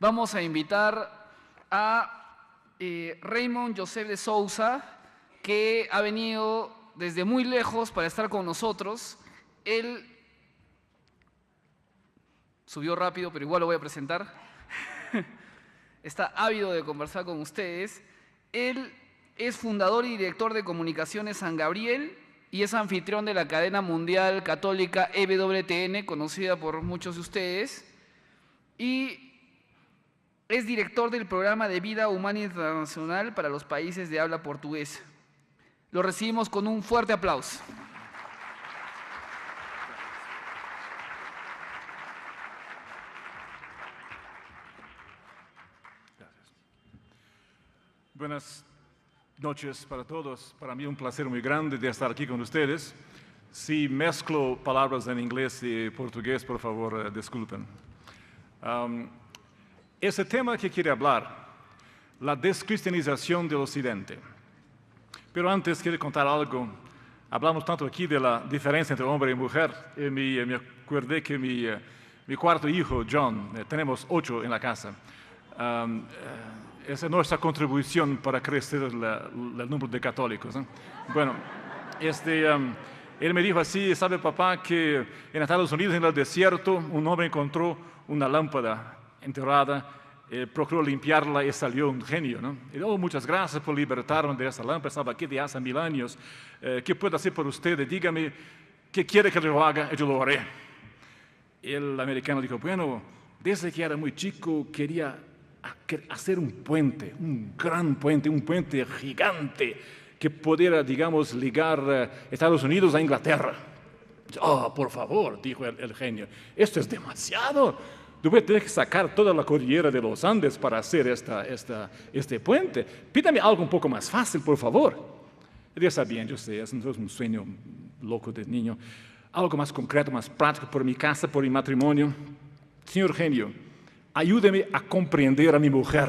vamos a invitar a Raymond Joseph de Souza, que ha venido desde muy lejos para estar con nosotros. Él subió rápido, pero igual lo voy a presentar. Está ávido de conversar con ustedes. Él es fundador y director de Comunicaciones San Gabriel y es anfitrión de la cadena mundial católica EWTN, conocida por muchos de ustedes, y es director del programa de Vida Humana Internacional para los países de habla portuguesa. Lo recibimos con un fuerte aplauso. Gracias. Buenas noches para todos. Para mí un placer muy grande de estar aquí con ustedes. Si mezclo palabras en inglés y portugués, por favor, disculpen. Ese tema que quiero hablar, la descristianización del Occidente. Pero antes quiero contar algo. Hablamos tanto aquí de la diferencia entre hombre y mujer. Y me acordé que mi cuarto hijo, John, tenemos 8 en la casa. Esa es nuestra contribución para crecer el número de católicos, ¿eh? Bueno, él me dijo así: ¿sabe, papá, que en Estados Unidos, en el desierto, un hombre encontró una lámpara enterrada, procuró limpiarla y salió un genio, ¿no? Y, oh, muchas gracias por libertarme de esa lámpara, estaba aquí de hace 1000 años. ¿Qué puedo hacer por usted? Dígame, ¿qué quiere que yo haga? Y yo lo haré. Y el americano dijo: bueno, desde que era muy chico quería hacer un puente, un gran puente, un puente gigante que pudiera, digamos, ligar Estados Unidos a Inglaterra. Oh, por favor, dijo el genio, esto es demasiado. Yo voy a tener que sacar toda la cordillera de los Andes para hacer este puente. Pídame algo un poco más fácil, por favor. Él está bien, yo sé, es un sueño loco de niño. Algo más concreto, más práctico por mi casa, por mi matrimonio. Señor genio, ayúdeme a comprender a mi mujer.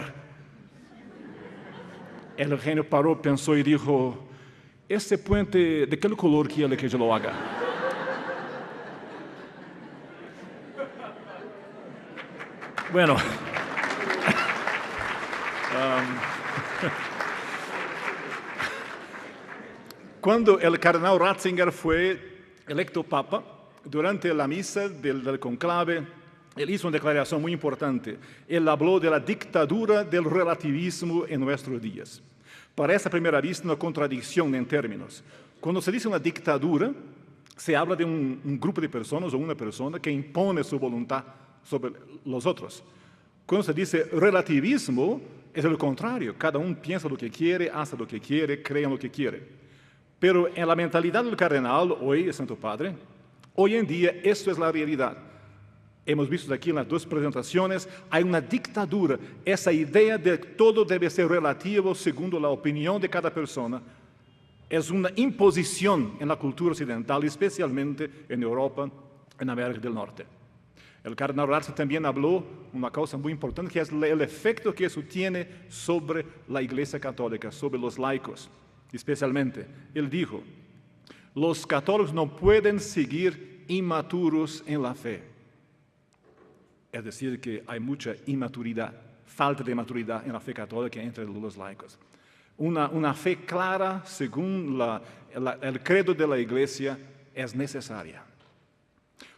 El genio paró, pensó y dijo: ¿este puente de qué color quiere que yo lo haga? Bueno, cuando el cardenal Ratzinger fue electo papa, durante la misa del conclave, él hizo una declaración muy importante. Él habló de la dictadura del relativismo en nuestros días. Parece a primera vista una contradicción en términos. Cuando se dice una dictadura, se habla de un grupo de personas o una persona que impone su voluntad sobre los otros. Cuando se dice relativismo, es lo contrario. Cada uno piensa lo que quiere, hace lo que quiere, cree en lo que quiere. Pero en la mentalidad del cardenal, hoy, el Santo Padre, hoy en día esto es la realidad. Hemos visto aquí en las 2 presentaciones, hay una dictadura, esa idea de que todo debe ser relativo según la opinión de cada persona. Es una imposición en la cultura occidental, especialmente en Europa, en América del Norte. El cardenal Ratzinger también habló una cosa muy importante, que es el efecto que eso tiene sobre la Iglesia Católica, sobre los laicos, especialmente. Él dijo: los católicos no pueden seguir inmaturos en la fe. Es decir, que hay mucha inmaturidad, falta de maturidad en la fe católica entre los laicos. Una fe clara, según el credo de la Iglesia, es necesaria.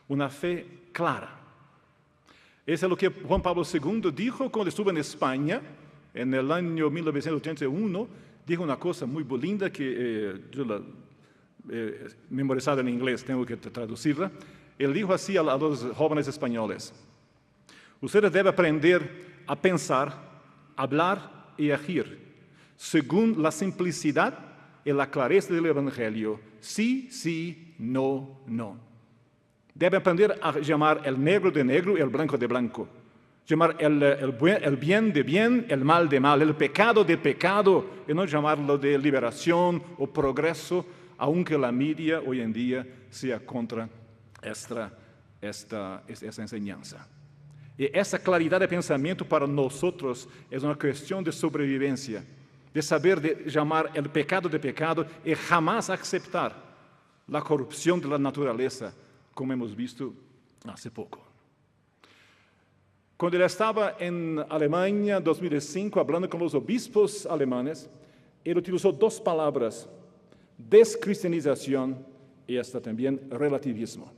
Una fe clara. Eso es lo que Juan Pablo II dijo cuando estuvo en España, en el año 1981. Dijo una cosa muy linda que yo la he memorizado en inglés, tengo que traducirla. Él dijo así a los jóvenes españoles: ustedes deben aprender a pensar, hablar y agir según la simplicidad y la clareza del Evangelio. Sí, sí, no, no. Deben aprender a llamar el negro de negro y el blanco de blanco. Llamar el bien de bien, el mal de mal, el pecado de pecado, y no llamarlo de liberación o progreso, aunque la media hoy en día sea contra esta enseñanza. Y esa claridad de pensamiento para nosotros es una cuestión de sobrevivencia, de saber de llamar el pecado de pecado y jamás aceptar la corrupción de la naturaleza, como hemos visto hace poco. Cuando él estaba en Alemania en 2005 hablando con los obispos alemanes, él utilizó dos palabras, descristianización y hasta también relativismo.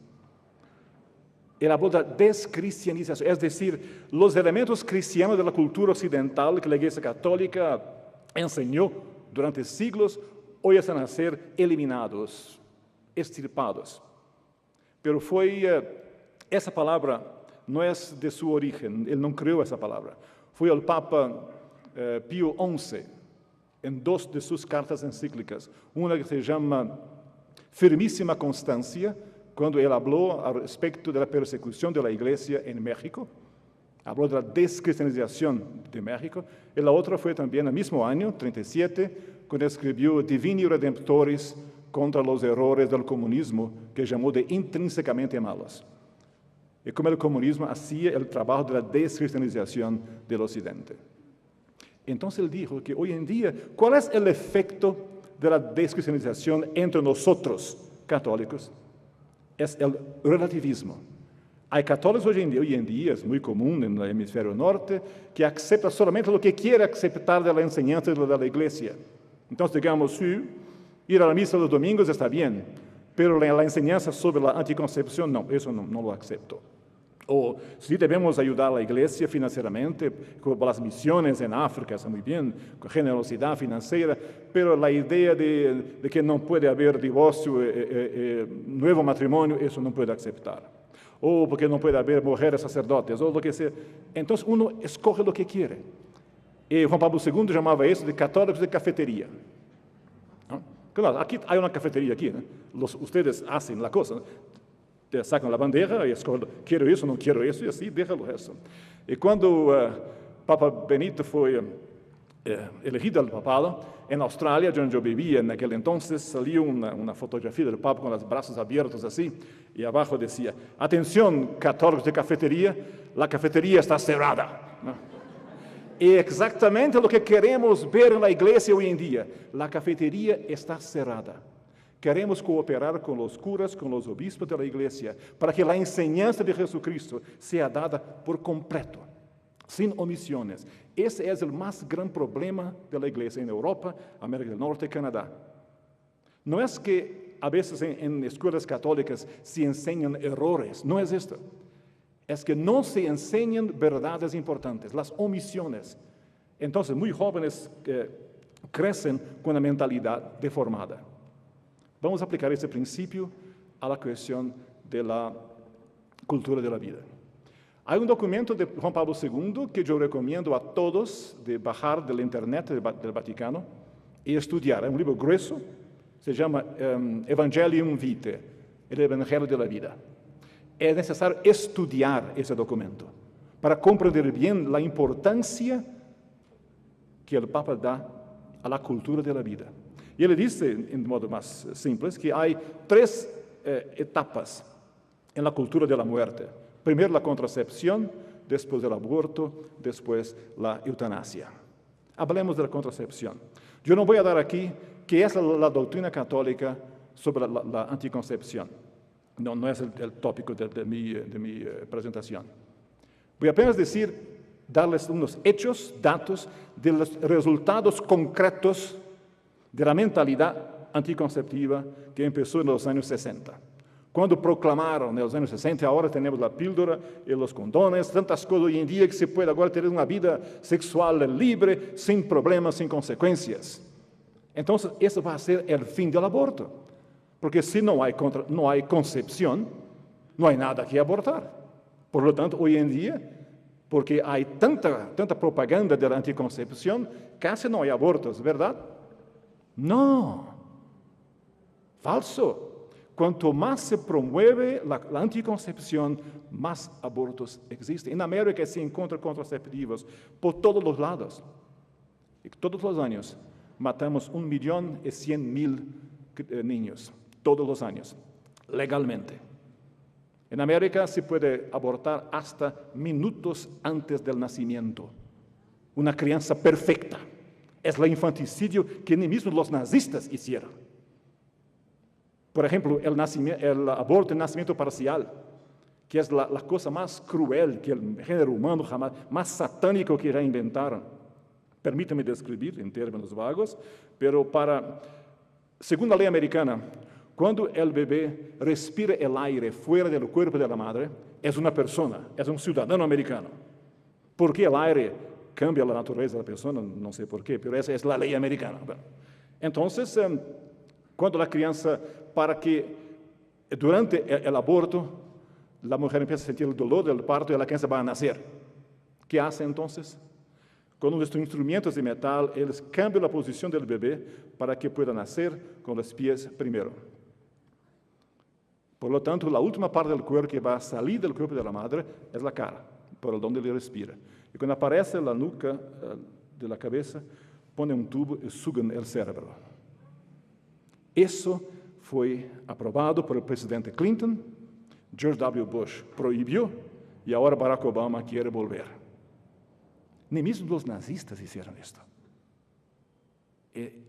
Él habló de descristianización, es decir, los elementos cristianos de la cultura occidental que la Iglesia Católica enseñó durante siglos, hoy están a ser eliminados, extirpados. Pero esa palabra no es de su origen, él no creó esa palabra. Fue el Papa Pío XI, en dos de sus cartas encíclicas, una que se llama Firmísima Constancia, cuando él habló al respecto de la persecución de la Iglesia en México, habló de la descristianización de México, y la otra fue también el mismo año, 37, cuando escribió Divini Redemptoris contra los errores del comunismo, que llamó de intrínsecamente malos. Y como el comunismo hacía el trabajo de la descristianización del Occidente. Entonces él dijo que hoy en día, ¿cuál es el efecto de la descristianización entre nosotros católicos? Es el relativismo. Hay católicos hoy en día, es muy común en el hemisferio norte, que aceptan solamente lo que quiere aceptar de la enseñanza de la Iglesia. Entonces, digamos, sí, ir a la misa los domingos está bien, pero la enseñanza sobre la anticoncepción, no, eso no lo acepto. O si debemos ayudar a la Iglesia financieramente, con las misiones en África, está muy bien, con generosidad financiera, pero la idea de que no puede haber divorcio, nuevo matrimonio, eso no puede aceptar. O porque no puede haber mujeres sacerdotes, o lo que sea. Entonces uno escoge lo que quiere. Y Juan Pablo II llamaba eso de católicos de cafetería. ¿No? Claro, aquí hay una cafetería aquí, ¿no? Ustedes hacen la cosa, ¿no? Te sacan la bandeja y escogen, quiero eso, no quiero eso, y así déjalo eso. Y cuando Papa Benito fue elegido al papado, en Australia, donde yo vivía en aquel entonces, salió una fotografía del Papa con los brazos abiertos así, y abajo decía, atención, católicos de cafetería, la cafetería está cerrada. ¿No? Y exactamente lo que queremos ver en la Iglesia hoy en día, la cafetería está cerrada. Queremos cooperar con los curas, con los obispos de la Iglesia, para que la enseñanza de Jesucristo sea dada por completo, sin omisiones. Ese es el más gran problema de la Iglesia en Europa, América del Norte y Canadá. No es que a veces en escuelas católicas se enseñan errores, no es esto. Es que no se enseñan verdades importantes, las omisiones. Entonces, muy jóvenes crecen con una mentalidad deformada. Vamos a aplicar ese principio a la cuestión de la cultura de la vida. Hay un documento de Juan Pablo II que yo recomiendo a todos de bajar del internet del Vaticano y estudiar. Es un libro grueso, se llama Evangelium Vitae, el Evangelio de la Vida. Es necesario estudiar ese documento para comprender bien la importancia que el Papa da a la cultura de la vida. Y él dice, en modo más simple, que hay tres etapas en la cultura de la muerte. Primero la contracepción, después el aborto, después la eutanasia. Hablemos de la contracepción. Yo no voy a dar aquí qué es la doctrina católica sobre la anticoncepción. No es el tópico de mi presentación. Voy apenas darles unos hechos, datos de los resultados concretos de la mentalidad anticonceptiva que empezó en los años 60. Cuando proclamaron en los años 60, ahora tenemos la píldora y los condones, tantas cosas hoy en día que se puede ahora tener una vida sexual libre, sin problemas, sin consecuencias. Entonces, eso va a ser el fin del aborto. Porque si no hay concepción, no hay nada que abortar. Por lo tanto, hoy en día, porque hay tanta propaganda de la anticoncepción, casi no hay abortos, ¿verdad? No, falso. Cuanto más se promueve la anticoncepción, más abortos existen. En América se encuentran contraceptivos por todos los lados. Y todos los años matamos 1.100.000 niños, todos los años, legalmente. En América se puede abortar hasta minutos antes del nacimiento. Una crianza perfecta. Es el infanticidio que ni mismo los nazistas hicieron. Por ejemplo, el aborto en nacimiento parcial, que es la cosa más cruel que el género humano jamás, más satánico que ya inventaron. Permítame describir en términos vagos, pero según la ley americana, cuando el bebé respira el aire fuera del cuerpo de la madre, es una persona, es un ciudadano americano. ¿Por qué el aire cambia la naturaleza de la persona? No sé por qué, pero esa es la ley americana. Bueno, entonces, cuando la crianza, para que durante el aborto, la mujer empieza a sentir el dolor del parto y la crianza va a nacer. ¿Qué hace entonces? Con nuestros instrumentos de metal, ellos cambian la posición del bebé para que pueda nacer con los pies primero. Por lo tanto, la última parte del cuerpo que va a salir del cuerpo de la madre es la cara, por donde le respira. Y cuando aparece la nuca de la cabeza, pone un tubo y sugan el cerebro. Eso fue aprobado por el presidente Clinton, George W. Bush prohibió y ahora Barack Obama quiere volver. Ni mismo los nazistas hicieron esto.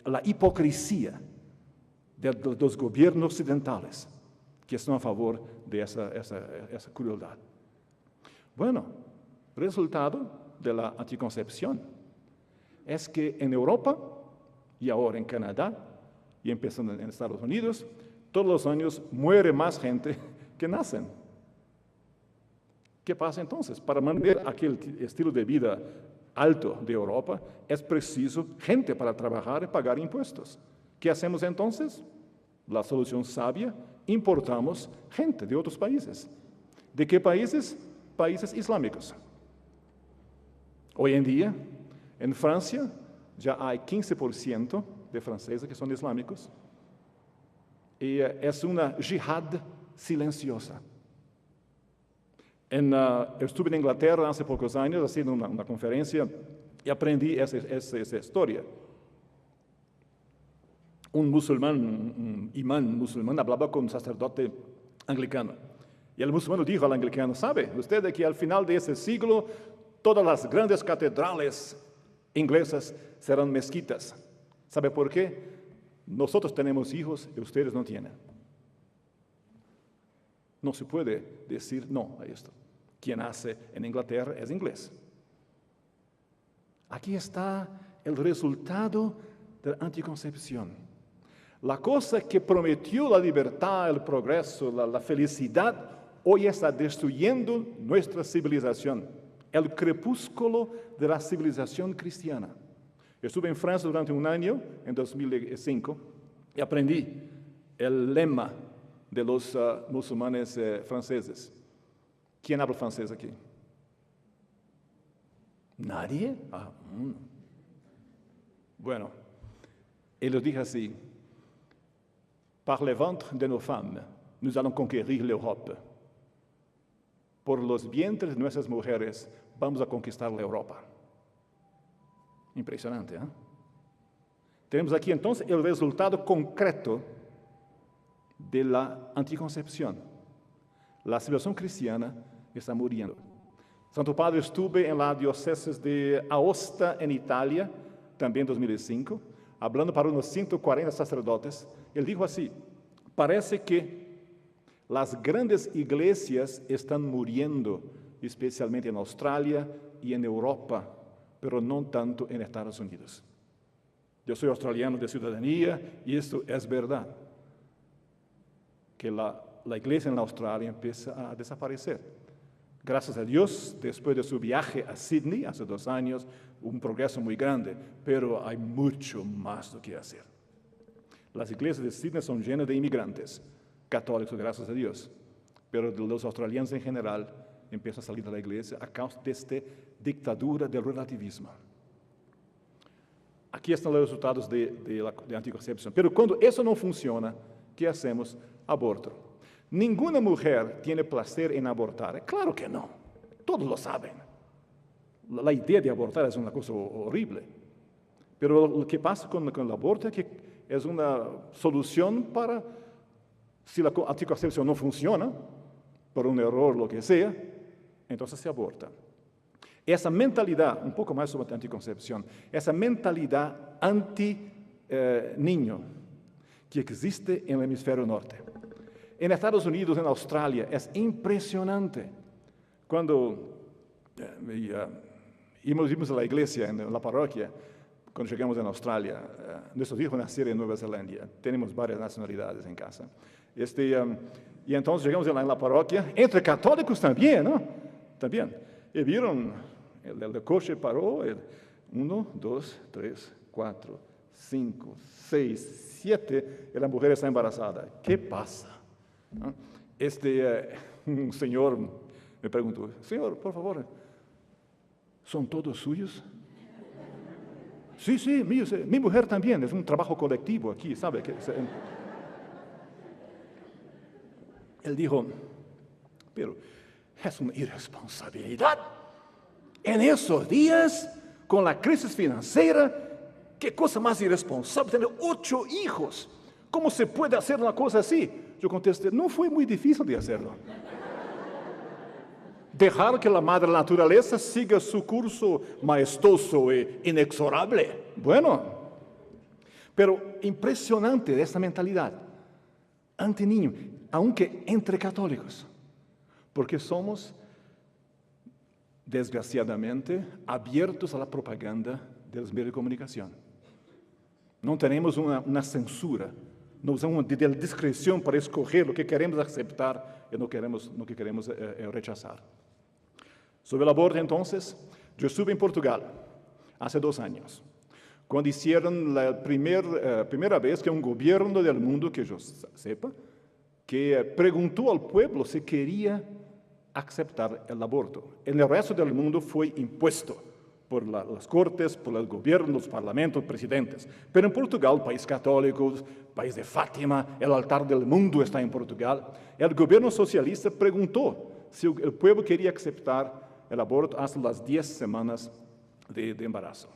La hipocresía de los gobiernos occidentales que están a favor de esa crueldad. Bueno, resultado de la anticoncepción es que en Europa y ahora en Canadá y empezando en Estados Unidos, todos los años muere más gente que nacen. ¿Qué pasa entonces? Para mantener aquel estilo de vida alto de Europa, es preciso gente para trabajar y pagar impuestos. ¿Qué hacemos entonces? La solución sabia, importamos gente de otros países. ¿De qué países? Países islámicos. Hoy en día, en Francia, ya hay 15% de franceses que son islámicos. Y es una yihad silenciosa. Estuve en Inglaterra hace pocos años haciendo una conferencia y aprendí esa historia. Un musulmán, un imán musulmán, hablaba con un sacerdote anglicano. Y el musulmán dijo al anglicano, ¿sabe usted de que al final de ese siglo todas las grandes catedrales inglesas serán mezquitas? ¿Sabe por qué? Nosotros tenemos hijos y ustedes no tienen. No se puede decir no a esto. Quien nace en Inglaterra es inglés. Aquí está el resultado de la anticoncepción. La cosa que prometió la libertad, el progreso, la felicidad, hoy está destruyendo nuestra civilización. El crepúsculo de la civilización cristiana. Yo estuve en Francia durante un año, en 2005, y aprendí el lema de los musulmanes franceses. ¿Quién habla francés aquí? ¿Nadie? Bueno, ellos dicen así, par le ventre de nos femmes, nous allons conquérir l'Europe. Por los vientres de nuestras mujeres, vamos a conquistar la Europa. Impresionante, ¿eh? Tenemos aquí entonces el resultado concreto de la anticoncepción. La civilización cristiana está muriendo. Santo Padre, estuve en la diócesis de Aosta, en Italia, también en 2005, hablando para unos 140 sacerdotes. Él dijo así, parece que las grandes iglesias están muriendo, especialmente en Australia y en Europa, pero no tanto en Estados Unidos. Yo soy australiano de ciudadanía y esto es verdad, que la iglesia en Australia empieza a desaparecer. Gracias a Dios, después de su viaje a Sydney hace 2 años, un progreso muy grande, pero hay mucho más que hacer. Las iglesias de Sydney son llenas de inmigrantes, católicos, gracias a Dios, pero los australianos en general empiezan a salir de la iglesia a causa de esta dictadura del relativismo. Aquí están los resultados de anticoncepción. Pero cuando eso no funciona, ¿qué hacemos? Aborto. Ninguna mujer tiene placer en abortar. Claro que no. Todos lo saben. La idea de abortar es una cosa horrible. Pero lo que pasa con el aborto es que es una solución para, si la anticoncepción no funciona, por un error, lo que sea, entonces se aborta. Esa mentalidad, un poco más sobre la anticoncepción, esa mentalidad anti-niño que existe en el hemisferio norte. En Estados Unidos, en Australia, es impresionante. Cuando íbamos a la iglesia, en la parroquia, cuando llegamos en Australia, nuestros hijos nacieron en Nueva Zelanda, tenemos varias nacionalidades en casa. Y entonces llegamos en la parroquia, entre católicos también, ¿no? También. Y vieron, el coche paró, 1, 2, 3, 4, 5, 6, 7, y la mujer está embarazada. ¿Qué pasa? ¿No? Un señor me preguntó, señor, por favor, ¿son todos suyos? Sí, sí, míos, mi mujer también, es un trabajo colectivo aquí, ¿sabe? Él dijo, pero es una irresponsabilidad. En esos días, con la crisis financiera, qué cosa más irresponsable, tener 8 hijos. ¿Cómo se puede hacer una cosa así? Yo contesté, no fue muy difícil de hacerlo. Dejar que la madre naturaleza siga su curso maestoso e inexorable. Bueno, pero impresionante esta mentalidad anti-niño, aunque entre católicos, porque somos, desgraciadamente, abiertos a la propaganda de los medios de comunicación. No tenemos una censura, no usamos de discreción para escoger lo que queremos aceptar y lo que queremos rechazar. Sobre el aborto, entonces, yo estuve en Portugal hace 2 años, cuando hicieron la primera vez que un gobierno del mundo, que yo sepa, que preguntó al pueblo si quería aceptar el aborto. En el resto del mundo fue impuesto por las cortes, por el gobierno, los parlamentos, presidentes. Pero en Portugal, país católico, país de Fátima, el altar del mundo está en Portugal, el gobierno socialista preguntó si el pueblo quería aceptar el aborto hasta las 10 semanas de embarazo.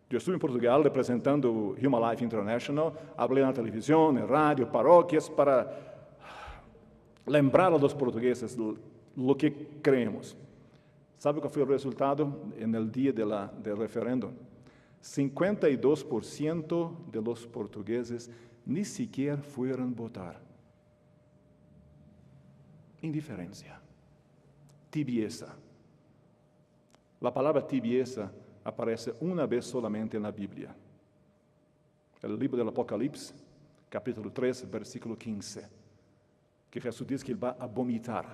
Yo estuve en Portugal representando Human Life International, hablé en la televisión, en radio, parroquias, para lembrar a los portugueses lo que creemos. ¿Sabe cuál fue el resultado en el día del referendo? 52% de los portugueses ni siquiera fueron a votar. Indiferencia, tibieza. La palabra tibieza aparece una vez solamente en la Biblia. El libro del Apocalipsis, capítulo 3, versículo 15, que Jesús dice que Él va a vomitar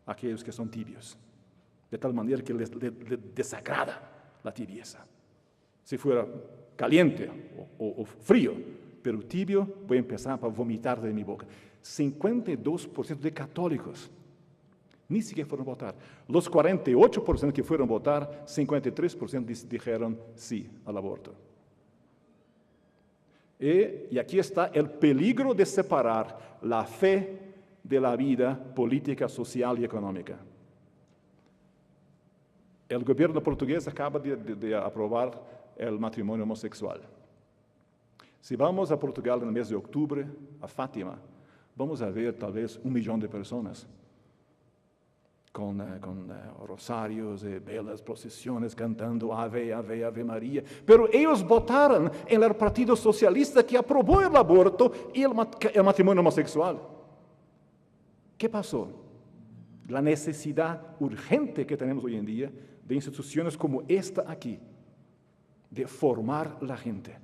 a aquellos que son tibios, de tal manera que les desagrada la tibieza. Si fuera caliente o frío, pero tibio, voy a empezar a vomitar de mi boca. 52% de católicos ni siquiera fueron a votar. Los 48% que fueron a votar, 53% dijeron sí al aborto. Y aquí está el peligro de separar la fe de la vida política, social y económica. El gobierno portugués acaba de aprobar el matrimonio homosexual. Si vamos a Portugal en el mes de octubre, a Fátima, vamos a ver tal vez 1 millón de personas con rosarios, velas, procesiones, cantando Ave, Ave, Ave María. Pero ellos votaron en el Partido Socialista que aprobó el aborto y el matrimonio homosexual. ¿Qué pasó? La necesidad urgente que tenemos hoy en día de instituciones como esta aquí, de formar la gente.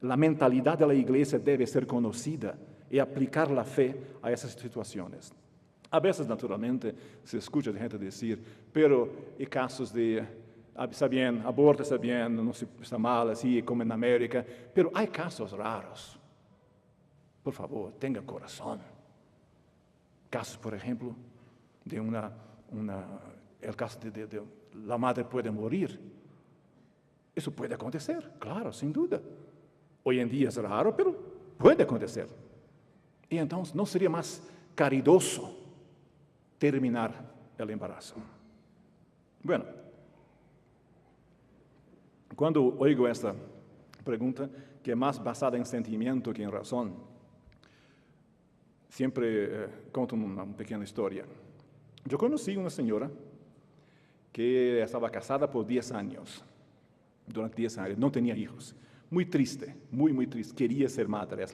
La mentalidad de la iglesia debe ser conocida y aplicar la fe a esas situaciones. A veces, naturalmente, se escucha de gente decir, pero hay casos de, está bien, aborto está bien, no está mal, así como en América, pero hay casos raros. Por favor, tenga corazón. Casos, por ejemplo, de el caso de la madre puede morir. Eso puede acontecer, claro, sin duda. Hoy en día es raro, pero puede acontecer. Y entonces, ¿no sería más caridoso terminar el embarazo? Bueno, cuando oigo esta pregunta, que es más basada en sentimiento que en razón, siempre cuento una pequeña historia. Yo conocí una señora que estaba casada por 10 años. Durante 10 años, no tenía hijos. Muy triste, muy, muy triste. Quería ser madre,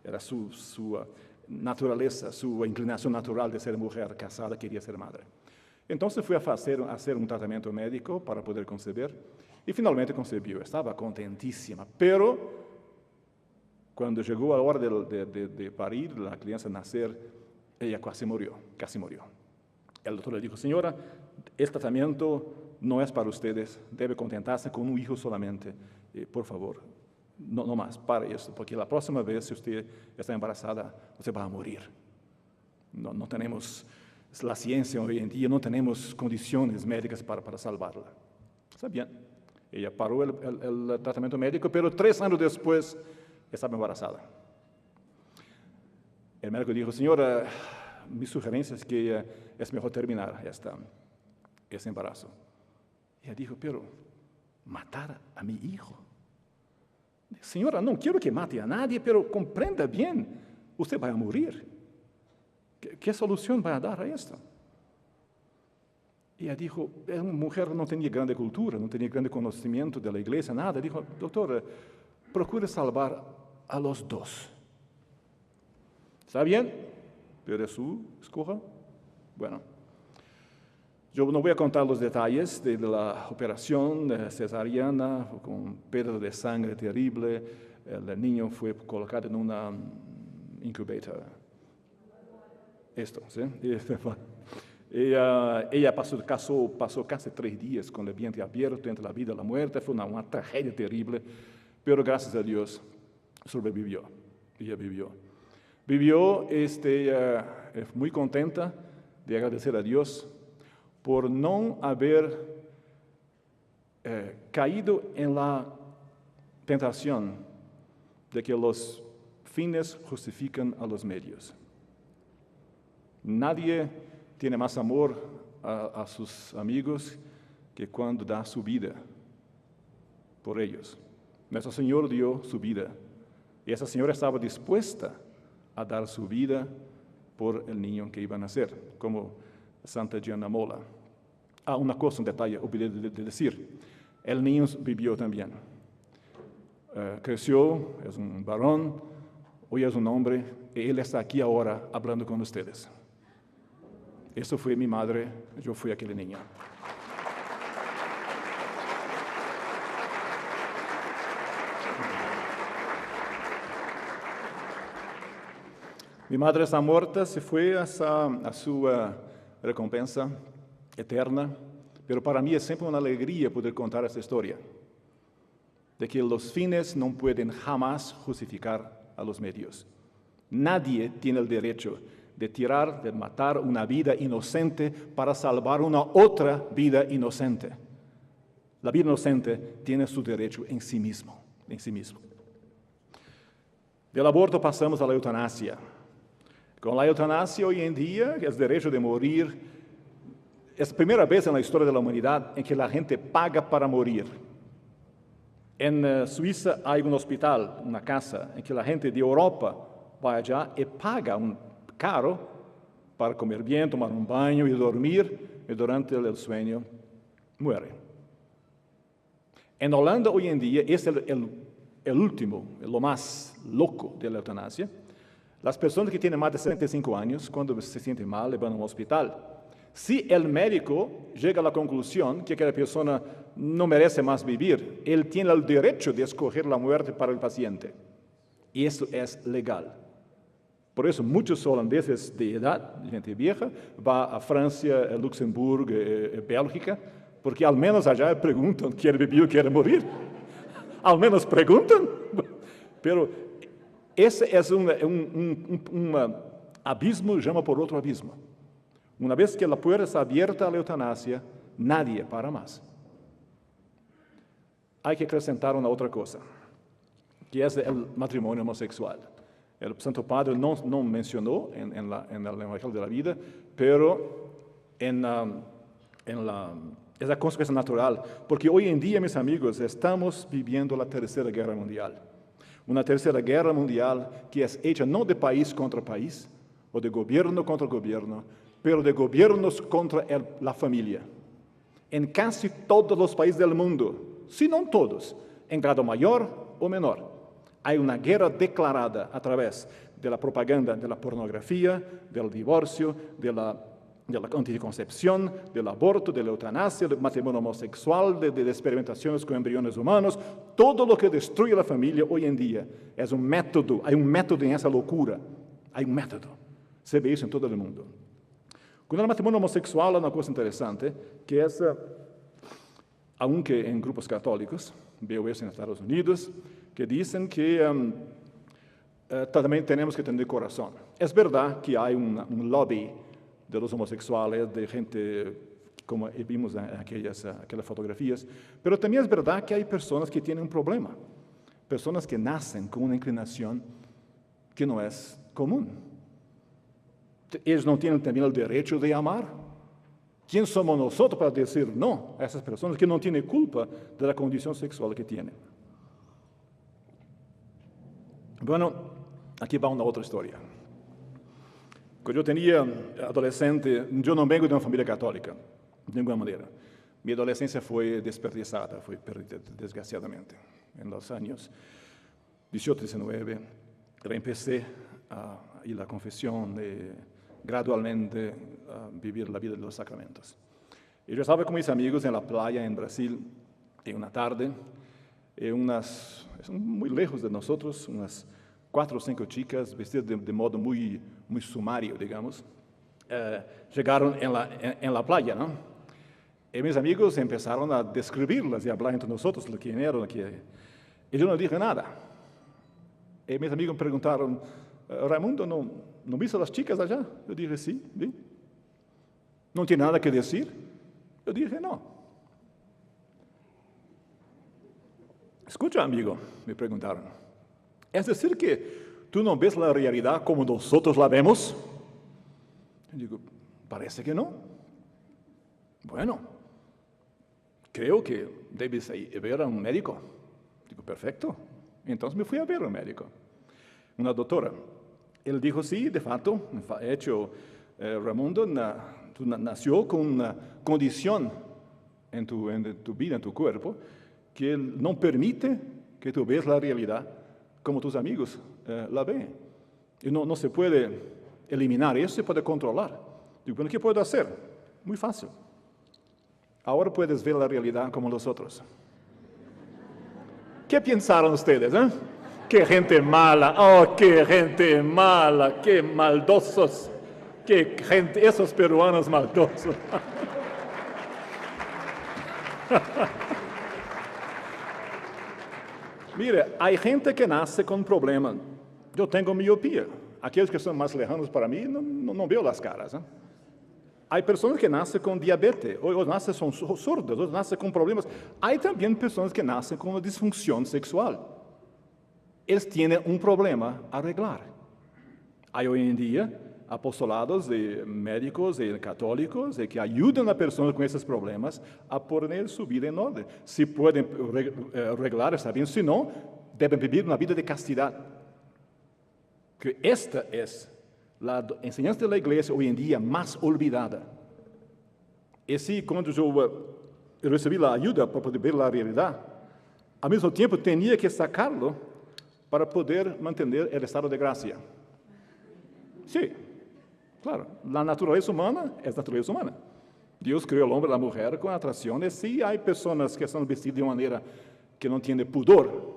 era su naturaleza, su inclinación natural de ser mujer casada, quería ser madre. Entonces fui a hacer un tratamiento médico para poder concebir y finalmente concebió. Estaba contentísima, pero cuando llegó a la hora de parir, la crianza nacer, ella casi murió. El doctor le dijo, señora, este tratamiento no es para ustedes, debe contentarse con un hijo solamente. Por favor, no más, para eso, porque la próxima vez si usted está embarazada, usted va a morir. No tenemos la ciencia hoy en día, no tenemos condiciones médicas para salvarla. Está bien. Ella paró el tratamiento médico, pero 3 años después estaba embarazada. El médico dijo, señora, mi sugerencia es que es mejor terminar ese embarazo. Ella dijo, pero matar a mi hijo. Señora, no quiero que mate a nadie, pero comprenda bien, usted va a morir. ¿Qué solución va a dar a esto? Ella dijo, una mujer no tenía grande cultura, no tenía grande conocimiento de la iglesia, nada. Dijo, doctor, procure salvar a los 2. ¿Está bien? ¿Pero es su escoja? Bueno, yo no voy a contar los detalles de la operación cesariana, con pérdida de sangre terrible. El niño fue colocado en una incubator. Esto, ¿sí? Ella pasó casi 3 días con el vientre abierto entre la vida y la muerte. Fue una tragedia terrible, pero gracias a Dios sobrevivió. Ella vivió. Vivió muy contenta de agradecer a Dios por no haber caído en la tentación de que los fines justifican a los medios. Nadie tiene más amor a sus amigos que cuando da su vida por ellos. Nuestro Señor dio su vida y esa señora estaba dispuesta a dar su vida por el niño que iba a nacer, como Santa Gianna Molla. Una cosa, un detalle, olvidé de decir. El niño vivió también. Creció, es un varón, hoy es un hombre, y él está aquí ahora hablando con ustedes. Eso fue mi madre, yo fui aquel niño. Mi madre está muerta, se fue a su recompensa eterna, pero para mí es siempre una alegría poder contar esta historia, de que los fines no pueden jamás justificar a los medios. Nadie tiene el derecho de matar una vida inocente para salvar una otra vida inocente. La vida inocente tiene su derecho en sí mismo. Del aborto pasamos a la eutanasia. Con la eutanasia hoy en día, el derecho de morir, es la primera vez en la historia de la humanidad en que la gente paga para morir. En Suiza hay un hospital, una casa, en que la gente de Europa va allá y paga caro para comer bien, tomar un baño y dormir, y durante el sueño muere. En Holanda hoy en día es el último, lo más loco de la eutanasia. Las personas que tienen más de 75 años, cuando se sienten mal, van a un hospital. Si el médico llega a la conclusión que aquella persona no merece más vivir, él tiene el derecho de escoger la muerte para el paciente. Y eso es legal. Por eso muchos holandeses de edad, gente vieja, va a Francia, Luxemburgo, Bélgica, porque al menos allá preguntan, ¿quiere vivir o quiere morir? Al menos preguntan. Pero ese es un abismo, llama por otro abismo. Una vez que la puerta está abierta a la eutanasia, nadie para más. Hay que acrescentar una otra cosa, que es el matrimonio homosexual. El Santo Padre no mencionó en el Evangelio de la Vida, pero es la consecuencia natural, porque hoy en día, mis amigos, estamos viviendo la Tercera Guerra Mundial. Una Tercera Guerra Mundial que es hecha no de país contra país, o de gobierno contra gobierno, pero de gobiernos contra la familia. En casi todos los países del mundo, si no todos, en grado mayor o menor, hay una guerra declarada a través de la propaganda, de la pornografía, del divorcio, de la anticoncepción, del aborto, de la eutanasia, del matrimonio homosexual, de experimentaciones con embriones humanos. Todo lo que destruye la familia hoy en día es un método, hay un método en esa locura, hay un método. Se ve eso en todo el mundo. Con el matrimonio homosexual hay una cosa interesante, que es, aunque en grupos católicos, veo eso en Estados Unidos, que dicen que también tenemos que tener corazón. Es verdad que hay un lobby de los homosexuales, de gente, como vimos en aquellas fotografías, pero también es verdad que hay personas que tienen un problema, personas que nacen con una inclinación que no es común. Ellos no tienen también el derecho de amar. ¿Quién somos nosotros para decir no a esas personas que no tienen culpa de la condición sexual que tienen? Bueno, aquí va una otra historia. Cuando yo tenía adolescente, yo no vengo de una familia católica, de ninguna manera. Mi adolescencia fue desperdiciada, fue perdida desgraciadamente. En los años 18, 19, empecé a ir a la confesión, gradualmente a vivir la vida de los sacramentos. Y yo estaba con mis amigos en la playa en Brasil, en una tarde, muy lejos de nosotros, unas 4 o 5 chicas vestidas de modo muy sumario, digamos, llegaron en la playa, ¿no? Y mis amigos empezaron a describirlas y a hablar entre nosotros de quién eran. Y yo no dije nada. Y mis amigos me preguntaron, Raimundo, ¿no viste a las chicas allá? Yo dije, sí, vi. ¿No tiene nada que decir? Yo dije, no. Escucha, amigo, me preguntaron. ¿Es decir que tú no ves la realidad como nosotros la vemos? Yo digo, parece que no. Bueno, creo que debes ver a un médico. Digo, perfecto. Entonces me fui a ver a un médico, una doctora. Él dijo, sí, de facto, Raimundo, tú nació con una condición en tu vida, en tu cuerpo, que no permite que tú veas la realidad como tus amigos la ven. Y no se puede eliminar eso, se puede controlar. Digo, bueno, ¿qué puedo hacer? Muy fácil. Ahora puedes ver la realidad como los otros. ¿Qué pensaron ustedes? ¡Qué gente mala! ¡Oh, qué gente mala! ¡Qué maldosos! ¡Qué gente! Esos peruanos maldosos. Mire, hay gente que nace con problemas. Yo tengo miopía. Aquellos que son más lejanos para mí no veo las caras. Hay personas que nacen con diabetes, o nacen son sordos, o nacen con problemas. Hay también personas que nacen con una disfunción sexual. Ellos tienen un problema a arreglar. Hay hoy en día apostolados de médicos y católicos que ayudan a personas con esos problemas a poner su vida en orden. Si pueden arreglar, está bien. Si no, deben vivir una vida de castidad. Que esta es la enseñanza de la iglesia hoy en día más olvidada. Y si cuando yo recibí la ayuda para poder ver la realidad, al mismo tiempo tenía que sacarlo para poder mantener el estado de gracia. Sí, claro, la naturaleza humana es naturaleza humana. Dios creó al hombre y la mujer con atracciones. Sí, hay personas que están vestidas de una manera que no tienen pudor.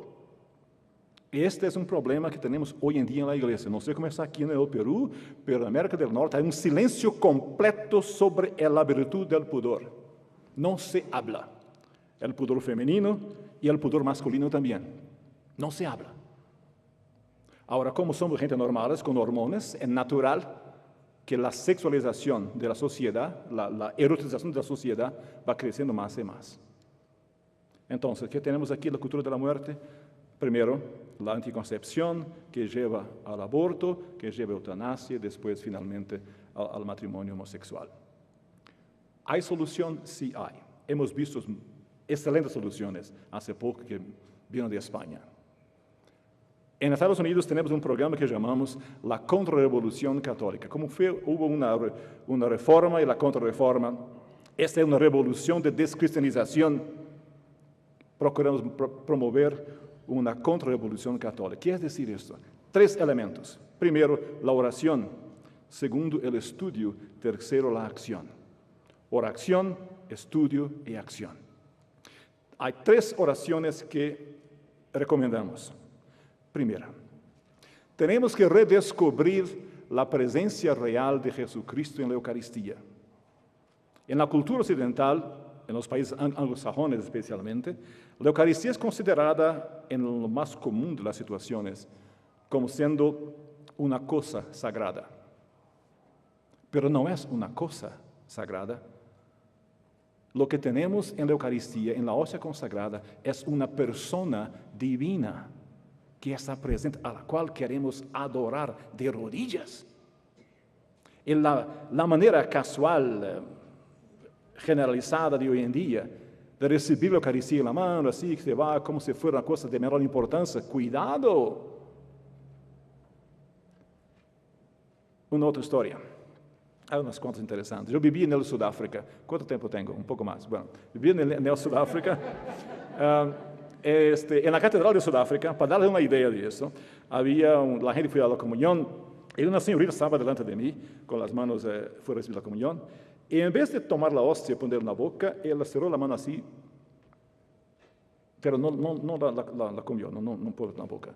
Este es un problema que tenemos hoy en día en la iglesia. No sé cómo está aquí en el Perú, pero en América del Norte hay un silencio completo sobre la virtud del pudor. No se habla. El pudor femenino y el pudor masculino también. No se habla. Ahora, como somos gente normales con hormonas, es natural que la sexualización de la sociedad, la erotización de la sociedad va creciendo más y más. Entonces, ¿qué tenemos aquí? La cultura de la muerte. Primero, la anticoncepción que lleva al aborto, que lleva a eutanasia, después finalmente al matrimonio homosexual. ¿Hay solución? Sí hay. Hemos visto excelentes soluciones hace poco que vino de España. En Estados Unidos tenemos un programa que llamamos la Contrarrevolución Católica. Como hubo una reforma y la contrarreforma, esta es una revolución de descristianización. Procuramos promover una contrarrevolución católica. ¿Qué es decir esto? 3 elementos. Primero, la oración. Segundo, el estudio. Tercero, la acción. Oración, estudio y acción. Hay 3 oraciones que recomendamos. Primera, tenemos que redescubrir la presencia real de Jesucristo en la Eucaristía. En la cultura occidental, en los países anglosajones especialmente, la Eucaristía es considerada, en lo más común de las situaciones, como siendo una cosa sagrada. Pero no es una cosa sagrada. Lo que tenemos en la Eucaristía, en la hostia consagrada, es una persona divina que está presente, a la cual queremos adorar de rodillas. En la manera casual, generalizada de hoy en día, de recibir la Eucaristía en la mano, así que se va como si fuera una cosa de menor importancia. ¡Cuidado! Una otra historia. Hay unas cuantas interesantes. Yo viví en el Sudáfrica. ¿Cuánto tiempo tengo? Un poco más. Bueno, viví en el Sudáfrica. En la Catedral de Sudáfrica, para darles una idea de eso, la gente fue a la comunión y una señorita estaba delante de mí con las manos fue a recibir la comunión. Y en vez de tomar la hostia y ponerla en la boca, ella cerró la mano así, pero no la comió, no puso en la boca.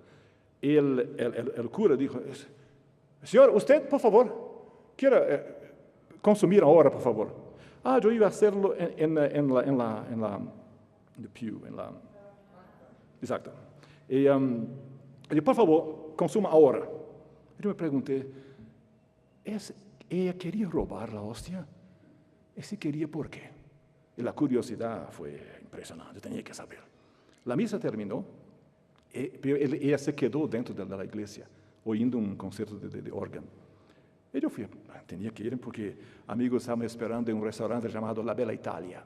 Y el cura dijo, señor, usted, por favor, quiere consumir ahora, por favor. Yo iba a hacerlo en la pew, exacto. Y dije, por favor, consuma ahora. Yo me pregunté, ¿ella quería robar la hostia? Y si quería, ¿por qué? Y la curiosidad fue impresionante, tenía que saber. La misa terminó, pero ella se quedó dentro de la iglesia, oyendo un concierto de órgano. Y yo tenía que ir porque amigos estaban esperando en un restaurante llamado La Bella Italia,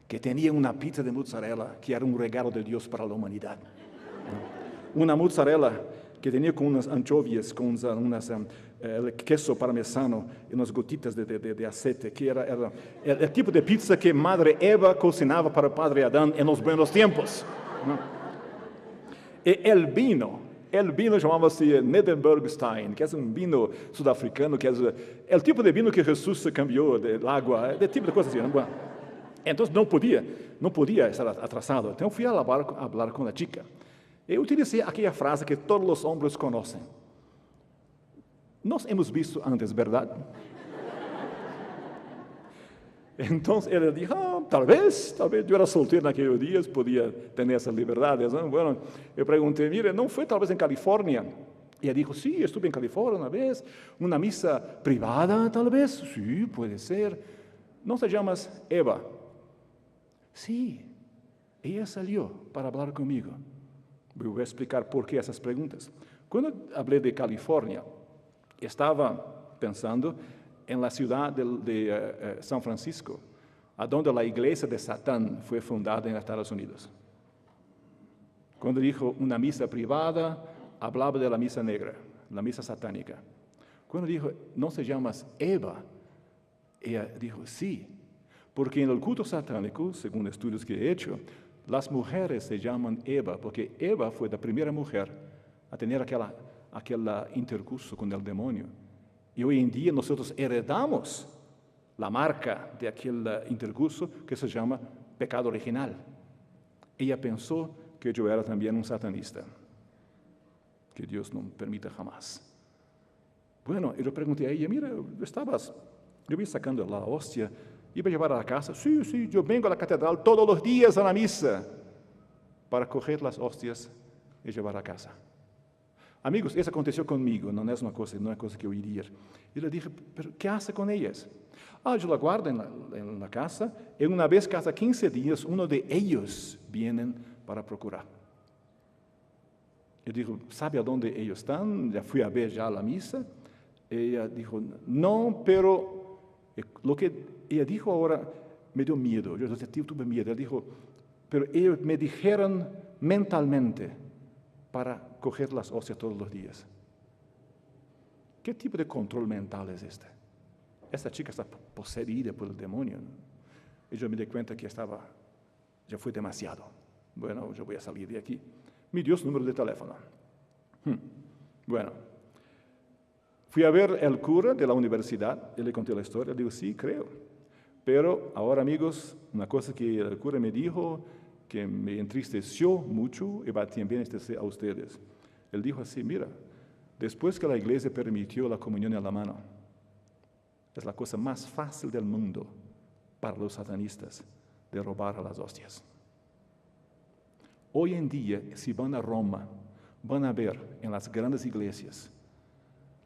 que tenía una pizza de mozzarella que era un regalo de Dios para la humanidad. Una mozzarella que tenía con unas anchovias, con queso parmesano y unas gotitas de aceite, que era el tipo de pizza que Madre Eva cocinaba para Padre Adán en los buenos tiempos. Y el vino llamaba-se Nedenburgstein, que es un vino sudafricano, que es el tipo de vino que Jesús se cambió del agua, de tipo de cosas así. Bueno, entonces no podía estar atrasado. Entonces fui a hablar con la chica. Y utilicé aquella frase que todos los hombres conocen. Nos hemos visto antes, ¿verdad? Entonces él dijo, tal vez yo era soltero en aquellos días, podía tener esas libertades, ¿no? Bueno, yo pregunté, mire, ¿no fue tal vez en California? Y ella dijo, sí, estuve en California una vez, una misa privada tal vez, sí, puede ser. ¿No te llamas Eva? Sí, ella salió para hablar conmigo. Voy a explicar por qué esas preguntas. Cuando hablé de California, estaba pensando en la ciudad de San Francisco, a donde la iglesia de Satán fue fundada en Estados Unidos. Cuando dijo una misa privada, hablaba de la misa negra, la misa satánica. Cuando dijo, ¿no se llamas Eva? Ella dijo, sí, porque en el culto satánico, según estudios que he hecho, las mujeres se llaman Eva, porque Eva fue la primera mujer a tener aquel intercurso con el demonio. Y hoy en día nosotros heredamos la marca de aquel intercurso que se llama pecado original. Ella pensó que yo era también un satanista. Que Dios no permita jamás. Bueno, y yo pregunté a ella, mira, yo vi sacando la hostia, iba a llevar a la casa. Sí, yo vengo a la catedral todos los días a la misa para coger las hostias y llevar a casa. Amigos, eso aconteció conmigo, no es una cosa que yo iría. Y le dije, ¿pero qué hace con ellas? Yo la guardo en la casa y una vez cada 15 días uno de ellos vienen para procurar. Yo digo, ¿sabe a dónde ellos están? Ya fui a ver ya la misa. Ella dijo, no, pero lo que ella dijo ahora me dio miedo. Yo tuve miedo. Ella dijo, pero ellos me dijeron mentalmente para coger las hostias todos los días. ¿Qué tipo de control mental es este? Esta chica está poseída por el demonio, ¿no? Y yo me di cuenta que ya fue demasiado. Bueno, yo voy a salir de aquí. Me dio su número de teléfono. Bueno, fui a ver el cura de la universidad y le conté la historia. Digo, sí, creo. Pero ahora, amigos, una cosa que el cura me dijo que me entristeció mucho y va también a entristecer a ustedes. Él dijo así, mira, después que la iglesia permitió la comunión en la mano, es la cosa más fácil del mundo para los satanistas de robar a las hostias. Hoy en día, si van a Roma, van a ver en las grandes iglesias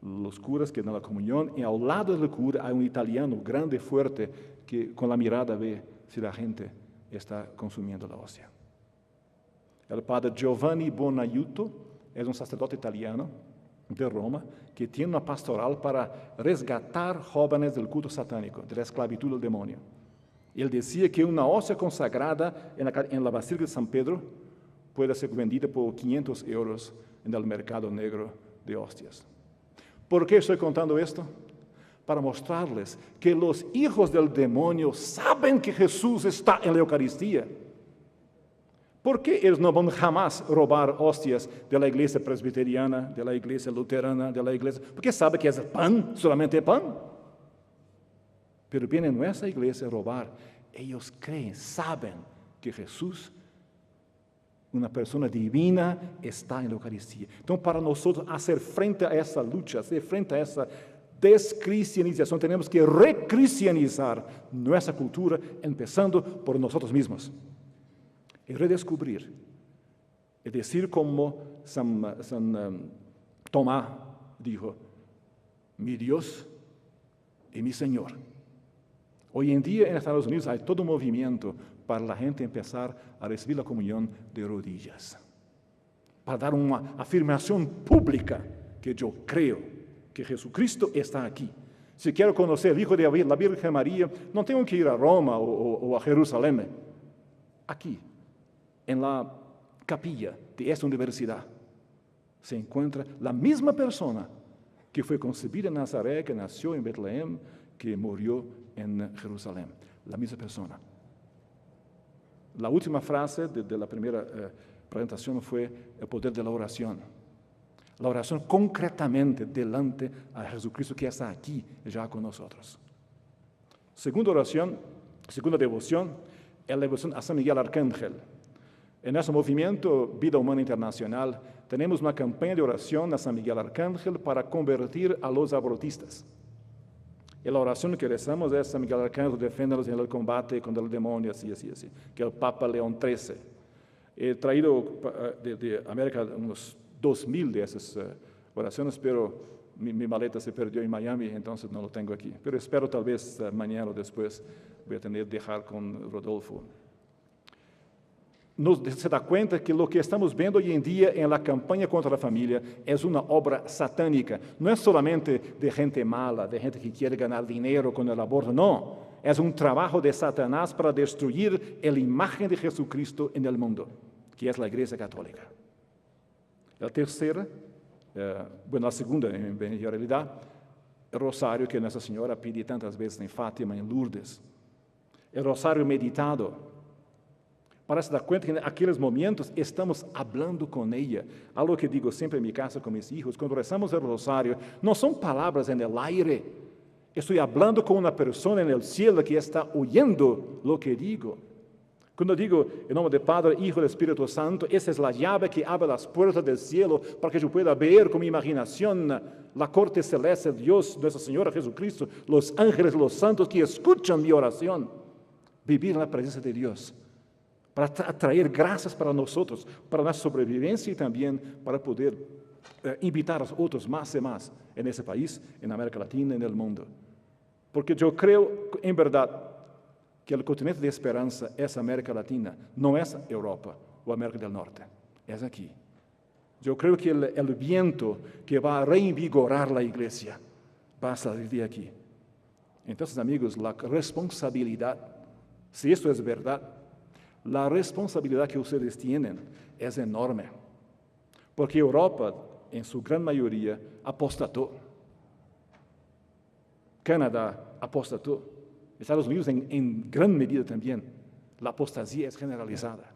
los curas que dan la comunión y al lado del cura hay un italiano grande, fuerte, que con la mirada ve si la gente está consumiendo la hostia. El padre Giovanni Bonaiuto es un sacerdote italiano de Roma que tiene una pastoral para resgatar jóvenes del culto satánico, de la esclavitud del demonio. Él decía que una hostia consagrada en la Basílica de San Pedro puede ser vendida por 500 euros en el mercado negro de hostias. ¿Por qué estoy contando esto? Para mostrarles que los hijos del demonio saben que Jesús está en la Eucaristía. ¿Por qué ellos no van jamás a robar hostias de la iglesia presbiteriana, de la iglesia luterana, de la iglesia? Porque saben que es pan, solamente pan. Pero vienen a nuestra iglesia a robar. Ellos creen, saben que Jesús, una persona divina, está en la Eucaristía. Entonces, para nosotros hacer frente a esa lucha, hacer frente a esa descristianización, tenemos que recristianizar nuestra cultura, empezando por nosotros mismos. Y redescubrir, es decir, como San Tomás dijo, mi Dios y mi Señor. Hoy en día en Estados Unidos hay todo un movimiento para la gente empezar a recibir la comunión de rodillas, para dar una afirmación pública que yo creo que Jesucristo está aquí. Si quiero conocer el Hijo de la Virgen María, no tengo que ir a Roma o a Jerusalén. Aquí, en la capilla de esta universidad, se encuentra la misma persona que fue concebida en Nazaret, que nació en Betlehem, que murió en Jerusalén. La misma persona. La última frase de la primera presentación fue el poder de la oración. La oración concretamente delante a Jesucristo que está aquí ya con nosotros. Segunda oración, segunda devoción, es la devoción a San Miguel Arcángel. En nuestro movimiento Vida Humana Internacional tenemos una campaña de oración a San Miguel Arcángel para convertir a los abortistas. Y la oración que rezamos es San Miguel Arcángel, defiéndonos en el combate contra el demonio, así, que el Papa León XIII. He traído de América unos 2000 de esas oraciones, pero mi maleta se perdió en Miami, entonces no lo tengo aquí. Pero espero tal vez mañana o después voy a tener que dejar con Rodolfo. Se da cuenta que lo que estamos viendo hoy en día en la campaña contra la familia es una obra satánica. No es solamente de gente mala, de gente que quiere ganar dinero con el aborto, no. Es un trabajo de Satanás para destruir la imagen de Jesucristo en el mundo, que es la Iglesia Católica. La tercera, la segunda en realidad, el rosario que Nuestra Señora pide tantas veces en Fátima, en Lourdes. El rosario meditado. Para se dar cuenta que en aquellos momentos estamos hablando con ella. Algo que digo siempre en mi casa con mis hijos, cuando rezamos el rosario, no son palabras en el aire. Estoy hablando con una persona en el cielo que está oyendo lo que digo. Cuando digo en nombre del Padre, Hijo y del Espíritu Santo, esa es la llave que abre las puertas del cielo para que yo pueda ver con mi imaginación la corte celeste de Dios, Nuestra Señora Jesucristo, los ángeles, los santos que escuchan mi oración. Vivir en la presencia de Dios. Para traer gracias para nosotros, para nuestra sobrevivencia y también para poder invitar a otros más y más en ese país, en América Latina, en el mundo. Porque yo creo, en verdad, que el continente de esperanza es América Latina, no es Europa o América del Norte, es aquí. Yo creo que el viento que va a reinvigorar la iglesia va a salir de aquí. Entonces, amigos, la responsabilidad, si esto es verdad, la responsabilidad que ustedes tienen es enorme, porque Europa, en su gran mayoría, apostató. Canadá apostató. Estados Unidos en gran medida también. La apostasía es generalizada.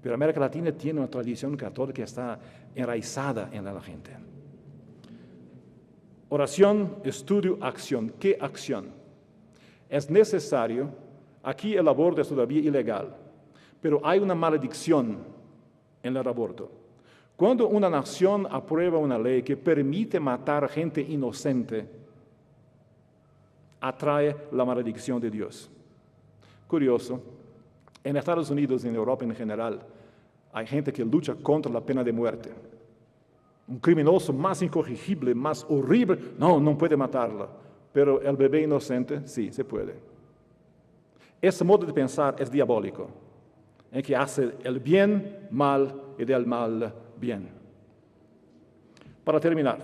Pero América Latina tiene una tradición católica que está enraizada en la gente. Oración, estudio, acción. ¿Qué acción? Es necesario, aquí el aborto es todavía ilegal, pero hay una maledicción en el aborto. Cuando una nación aprueba una ley que permite matar gente inocente, atrae la maledicción de Dios. Curioso, en Estados Unidos y en Europa en general, hay gente que lucha contra la pena de muerte. Un criminoso más incorregible, más horrible, no puede matarla. Pero el bebé inocente, sí, se puede. Ese modo de pensar es diabólico, en que hace el bien mal y del mal bien. Para terminar,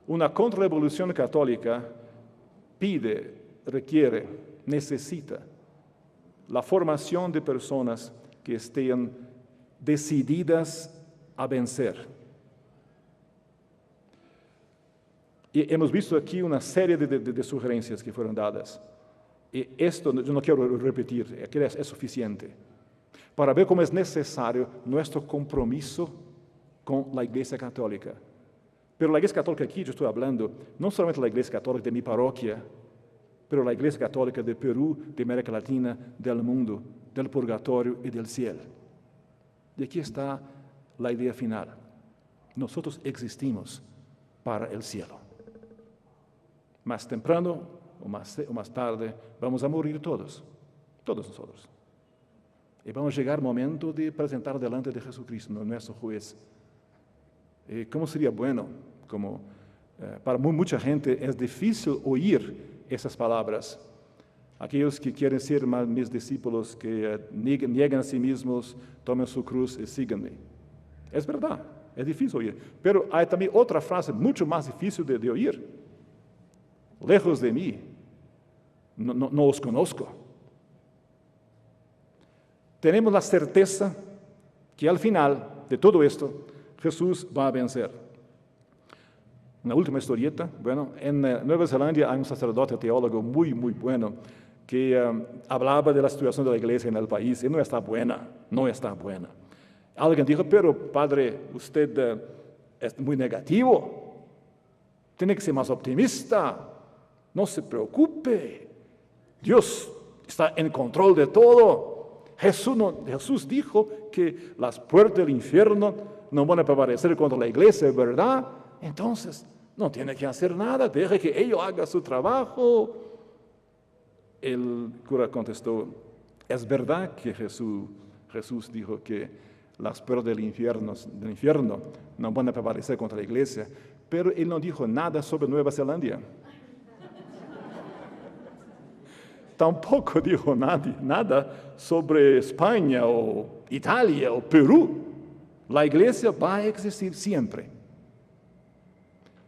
una contrarrevolución católica pide, requiere, necesita la formación de personas que estén decididas a vencer. Y hemos visto aquí una serie de sugerencias que fueron dadas. Y esto yo no quiero repetir, aquí es suficiente para ver cómo es necesario nuestro compromiso con la Iglesia Católica. Pero la Iglesia Católica aquí, yo estoy hablando, no solamente la Iglesia Católica de mi parroquia, pero la Iglesia Católica de Perú, de América Latina, del mundo, del purgatorio y del cielo. Y aquí está la idea final. Nosotros existimos para el cielo. Más temprano o más tarde vamos a morir todos nosotros. Y vamos a llegar al momento de presentar delante de Jesucristo, nuestro juez. ¿Cómo sería bueno? Para mucha gente es difícil oír esas palabras. Aquellos que quieren ser más mis discípulos, que niegan a sí mismos, tomen su cruz y síganme. Es verdad, es difícil oír. Pero hay también otra frase mucho más difícil de oír. Lejos de mí, no os conozco. Tenemos la certeza que al final de todo esto, Jesús va a vencer. Una última historieta. Bueno, en Nueva Zelanda hay un sacerdote teólogo muy bueno que hablaba de la situación de la iglesia en el país y no está buena. Alguien dijo, pero padre, usted es muy negativo, tiene que ser más optimista, no se preocupe, Dios está en control de todo. Jesús dijo que las puertas del infierno no van a prevalecer contra la iglesia, ¿verdad? Entonces, no tiene que hacer nada, deje que ellos hagan su trabajo. El cura contestó, es verdad que Jesús dijo que las puertas del infierno no van a prevalecer contra la iglesia, pero él no dijo nada sobre Nueva Zelanda. Tampoco dijo nada sobre España o Italia o Perú. La iglesia va a existir siempre.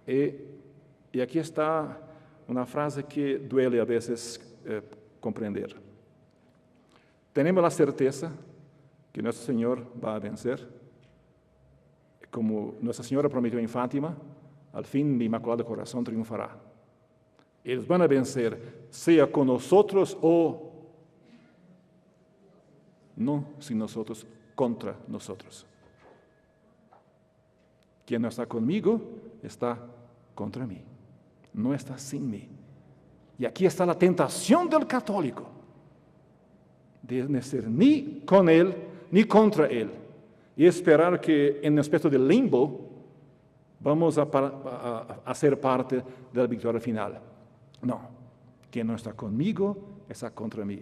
Y aquí está una frase que duele a veces comprender. Tenemos la certeza que nuestro Señor va a vencer. Como Nuestra Señora prometió en Fátima, al fin mi Inmaculado Corazón triunfará. Ellos van a vencer, sea con nosotros o no sin nosotros, contra nosotros. Quien no está conmigo está contra mí, no está sin mí. Y aquí está la tentación del católico, de no ser ni con él ni contra él, y esperar que en el aspecto del limbo vamos a ser parte de la victoria final. No, quien no está conmigo está contra mí.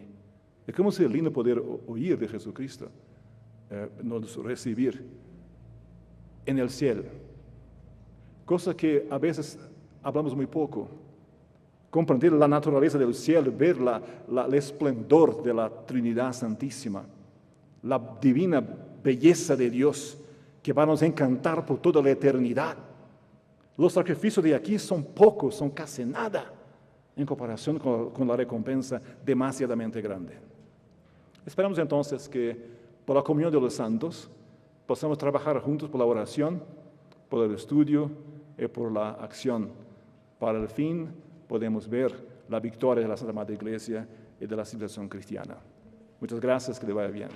Es como sería lindo poder oír de Jesucristo, nos recibir en el cielo, cosa que a veces hablamos muy poco. Comprender la naturaleza del cielo, ver el esplendor de la Trinidad Santísima, la divina belleza de Dios que va a nos encantar por toda la eternidad. Los sacrificios de aquí son pocos, son casi nada en comparación con la recompensa demasiadamente grande. Esperamos entonces que por la comunión de los santos podamos trabajar juntos por la oración, por el estudio y por la acción. Para el fin podemos ver la victoria de la Santa Madre Iglesia y de la civilización cristiana. Muchas gracias, que le vaya bien.